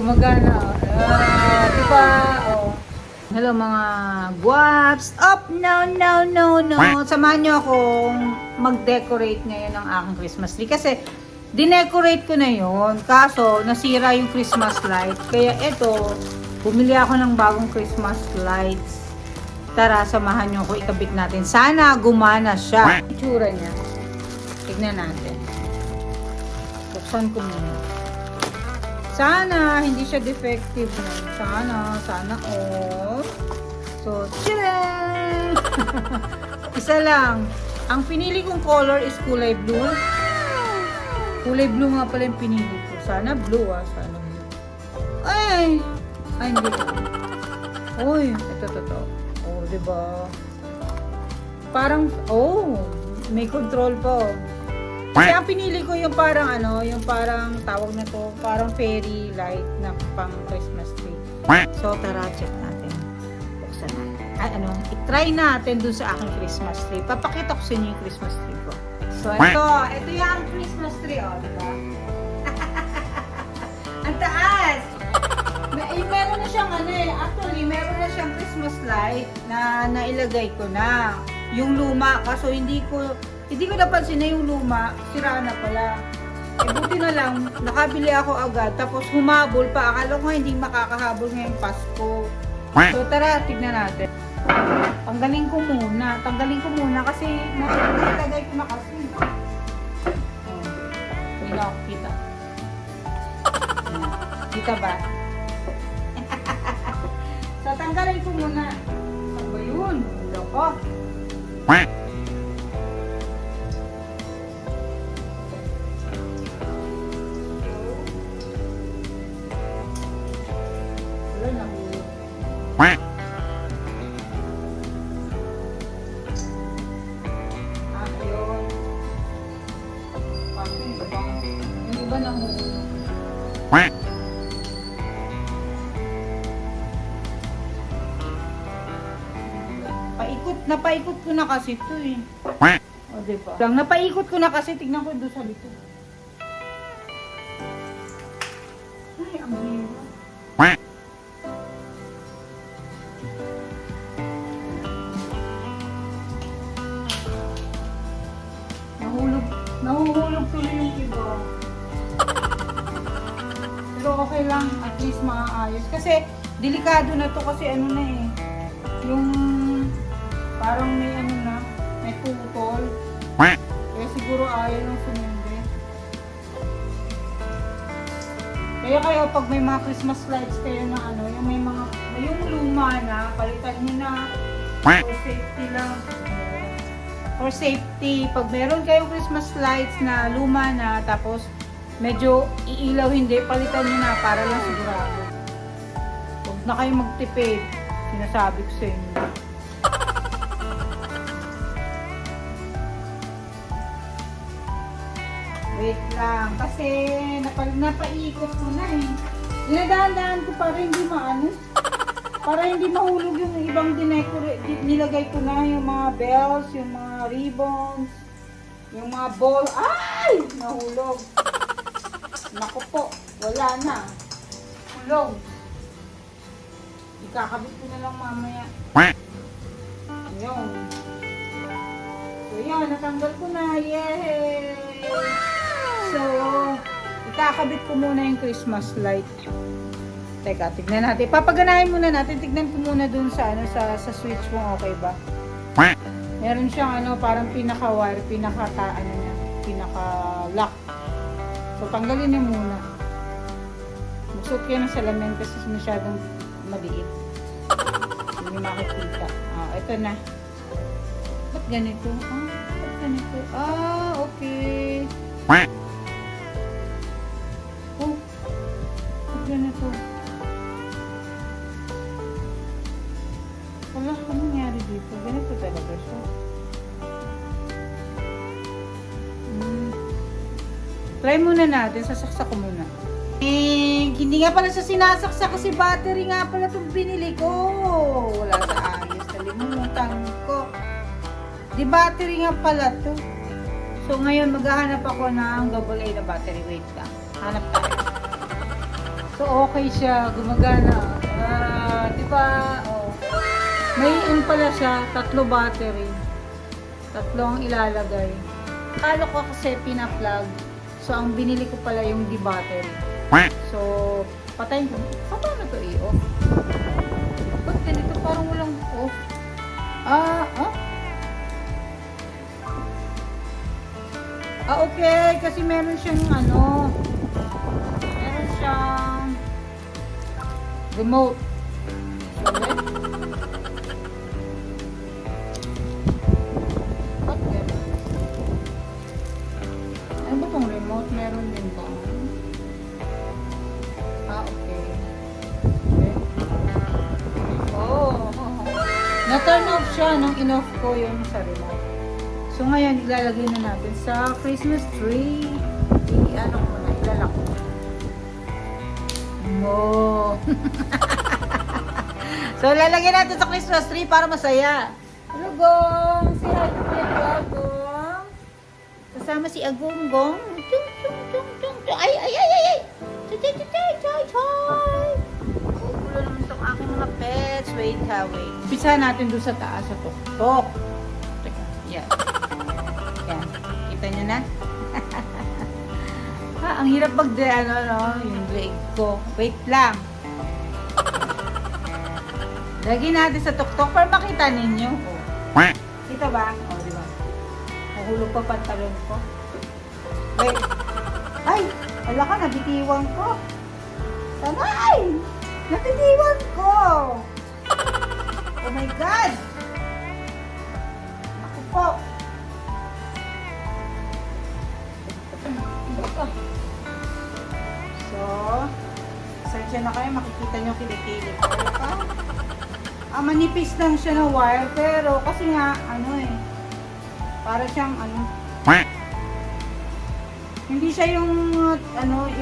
Gumagana. Diba? Oh. Hello mga guwaps. No. Samahan nyo akong mag-decorate ngayon ng aking Christmas tree. Kasi, dinecorate ko na yon. Kaso, nasira yung Christmas light. Kaya ito, bumili ako ng bagong Christmas lights. Tara, samahan nyo ako, ikabit natin. Sana gumana siya. Itsura niya. Tignan natin. Buksan ko muna. Sana hindi siya defective na. Sana all. So, tcharam! Isa lang. Ang pinili kong color is kulay blue. Kulay blue nga pala yung pinili ko. Sana blue sana blue. Ay, hindi. Uy, ito. Oh, diba? Parang, may control po. Kasi ang pinili ko yung parang yung parang tawag na to, parang fairy light na pang Christmas tree. So tara, check natin. Buksan natin. I-try natin dun sa aking Christmas tree. Papakita ko sa inyo yung Christmas tree ko. So ito yung Christmas tree, diba? Ang taas! Meron na siyang actually, meron na siyang Christmas light na nailagay ko na. Yung luma, kaso hindi ko napansin na yung luma, sira na pala. Buti na lang, nakabili ako agad, tapos humabol pa. Akala ko hindi makakahabol ngayong Pasko. So tara, tignan natin. Tanggalin ko muna kasi nilagay ko na kasi. Hindi na ako kita. Kita ba? So tanggalin ko muna. Ano ba yun? Loko. Napaikot ko na kasi ito O, diba? Napaikot ko na kasi, tignan ko doon sa likod. Ay, ang hirap. Nahuhulog tuloy yung iba. Pero okay lang, at least maaayos. Kasi, delikado na to kasi yung parang may putol. Kaya siguro ayaw ng sumindi. Kaya pag may mga Christmas lights kayo na yung luma na, palitan nyo na. For safety lang. For safety, pag meron kayong Christmas lights na luma na, tapos medyo iilaw hindi, palitan nyo na para lang sigurado. Huwag na kayo magtipid. Sinasabi ko sa inyo. Wait lang, kasi napaikot ko na Dinadaan-daan ko para hindi para hindi mahulog yung ibang nilagay ko na, yung mga bells, yung mga ribbons, yung mga ball. Ay! Nahulog. Naku po, wala na. Hulog. Ikakabit ko na lang mamaya. Ayun. So yun, natanggal ko na. Yay! So, ikakabit ko muna yung Christmas light. Teka, tignan natin. Papaganahin muna natin. Tignan ko muna dun sa switch mo, okay ba? Meron siyang parang pinaka-wire, pinaka-lock. So, tanggalin niyo muna. Magsot kayo ng salamin kasi masyadong maliit. Hindi makikita. Ito na. Ba't ganito? Ba't ganito? Okay. Ba't ganito? Wala, ano nangyari dito? Ganito talaga siya. Try muna natin. Sasaksak ko muna. Hindi nga pala siya sinasaksak kasi battery nga pala itong binili ko. Wala sa ayos. Nalimutan ko. Di battery nga pala to. So ngayon maghahanap ako ng AA na battery. Wait lang. Hanap tayo. So, okay siya. Gumagana. Di ba? Oh. May pala siya. 3 battery. 3 ang ilalagay. Akala ko kasi pina-plug. So, ang binili ko pala yung di-battery. So, patayin ko. Paano to i-off? Ba't ganito? Parang walang off. Okay. Kasi meron siyang meron siyang remote. Okay? Ba't gano'n? Ano ba tong remote? Meron din ba? Okay. Okay. Oh. Na-turn off siya nung in-off ko yung sa remote. So ngayon, ilalagay na natin sa Christmas tree. Ilalak ko. No. So, lalagyan natin sa Christmas tree para masaya. Hello, Gong! Si hi to Kuya Agong. Kasama si Agonggong. Chung, chung, chung, chung, chung. Ay! Chay! Kukulo naman itong aking mga pets. Wait. Pisa natin doon sa taas sa tuktok. Teka, yan. Yan. Kita nyo na? Ang hirap yung leg ko. Wait lang. Lagyan natin sa tuktok para makita ninyo. Kita ba? Di ba? Nahulog pa pantalon ko. Wait. Ay! Wala ka, nabitiwan ko. Sanay! Nabitiwan ko! Oh my God! Ako po. So, search na kayo, makikita nyo kilikili. Manipis lang siya na wire, pero kasi nga, para siyang hindi siya yung,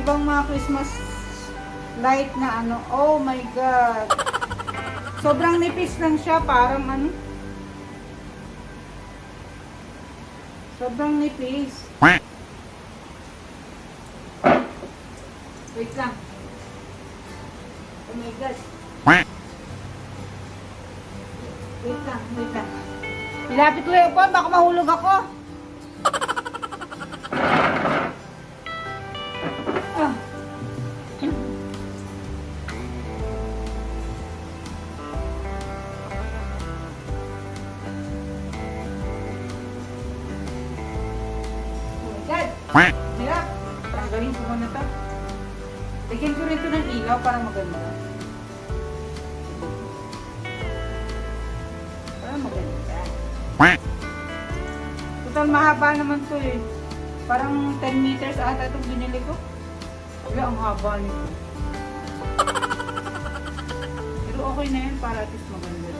ibang mga Christmas light na oh my God. Sobrang nipis lang siya, parang sobrang nipis. Wait lang. Oh my God. Wait lang. Ilapit ko yung phone, baka mahulog ako. Oh my God. Hirap. Tanggalin ko muna ito. Lagyan ko rin ito ng ilaw para maganda. Total mahaba naman to eh. Parang 10 meters ata itong binili ko. Wala, ang haba nito. Pero okay na yan para at least maganda.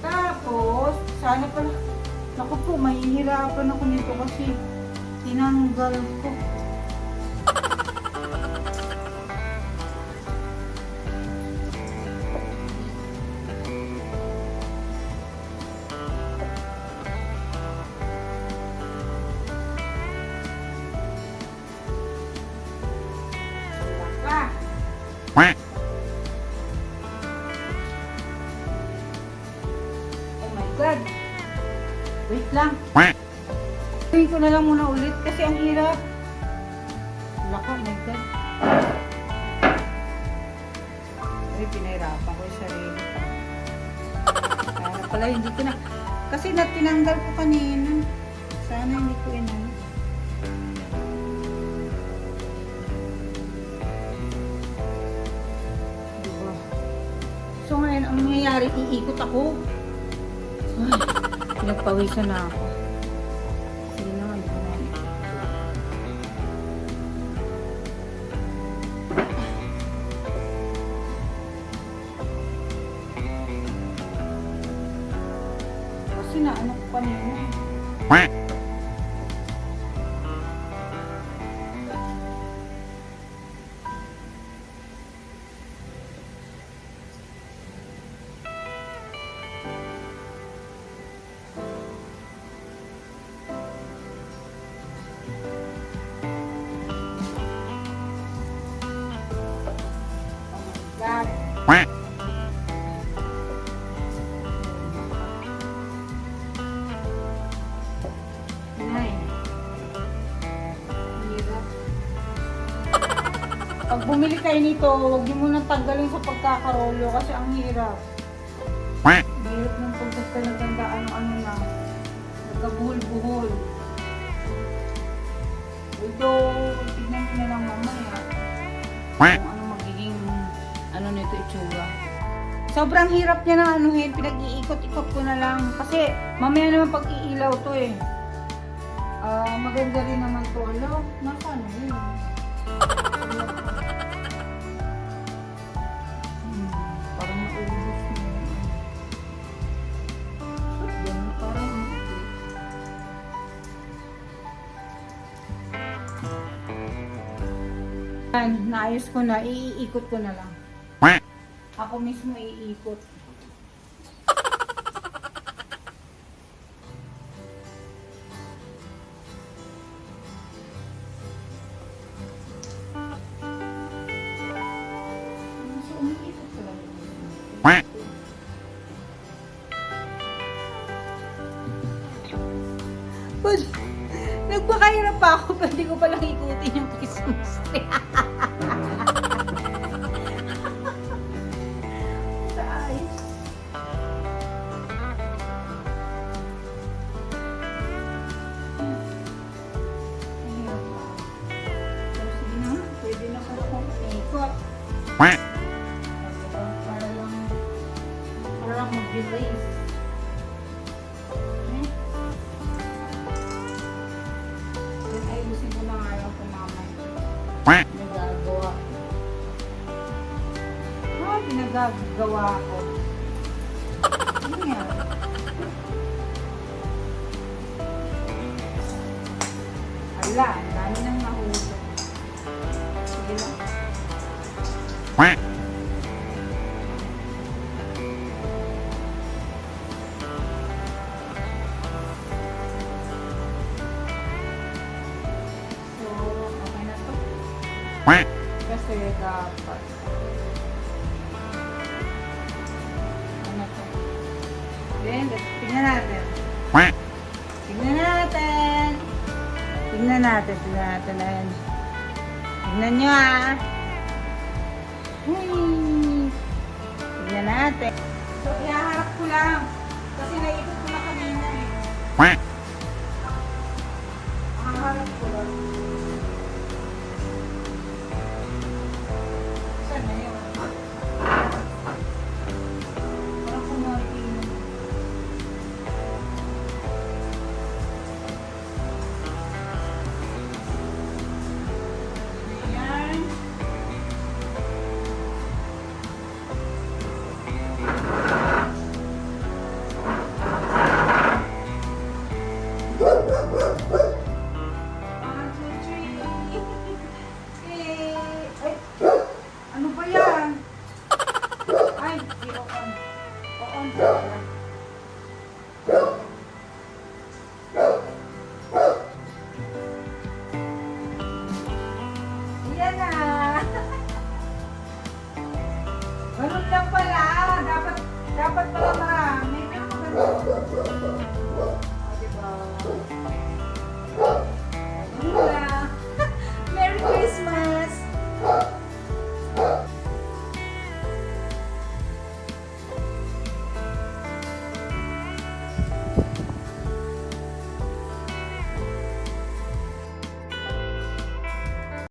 Tapos, sana pala. Naku po, mahihirapan ako nito kasi tinanggal ko. Oh my God. Wait lang. Gawin ko na lang muna ulit kasi ang hirap. Lako, oh my God. Ay, pinahirapan ko yung sarili. Kaya pala hindi ko na. Kasi tinanggal ko kanina. Sana hindi ko inano. Diba? So ngayon, ang nangyayari, iikot ako. Ay, pinagpawisan na ako. Sige na, hindi na. Kasi na, ano ko kanina. Pag bumili kayo nito, huwag niyo munang tanggalin sa pagkakarolo kasi ang hirap. Hirap ng pagkaganda ano na. Nagkabuhol-buhol. Ito, tignan ko na lang mamaya. Kung ano magiging, ano nito itsura. Sobrang hirap niya na anuhin, pinag-iikot-ikot ko na lang. Kasi mamaya naman pag iilaw to eh. Maganda rin naman to. Alo, nasaan na yun? Parang naubos na yun. Yan, parang yan, naayos ko na, iikot ko na lang. Ako mismo iikot. So, umiikot ko lang. But, nagpakahirap pa ako, pwede ko palang ikutin yung Christmas tree. Ayos. Ayun. So, sige na, pwede na pala akong ikot. Para lang mag-erase. Then, ayusin ko na nga lang kung mamay. Nagagawa. Pinagagawa ko. Ano yan? Ala, ang dami nang nahulog. Sige lang. So, okay na to. Kasi dapat. Ano to? Then, tingnan natin. Tingnan natin. Tingnan natin. Ayan. Tingnan nyo ah. Tingnan natin. So, ihaharap ko lang. Kasi naikot ko na kanina eh.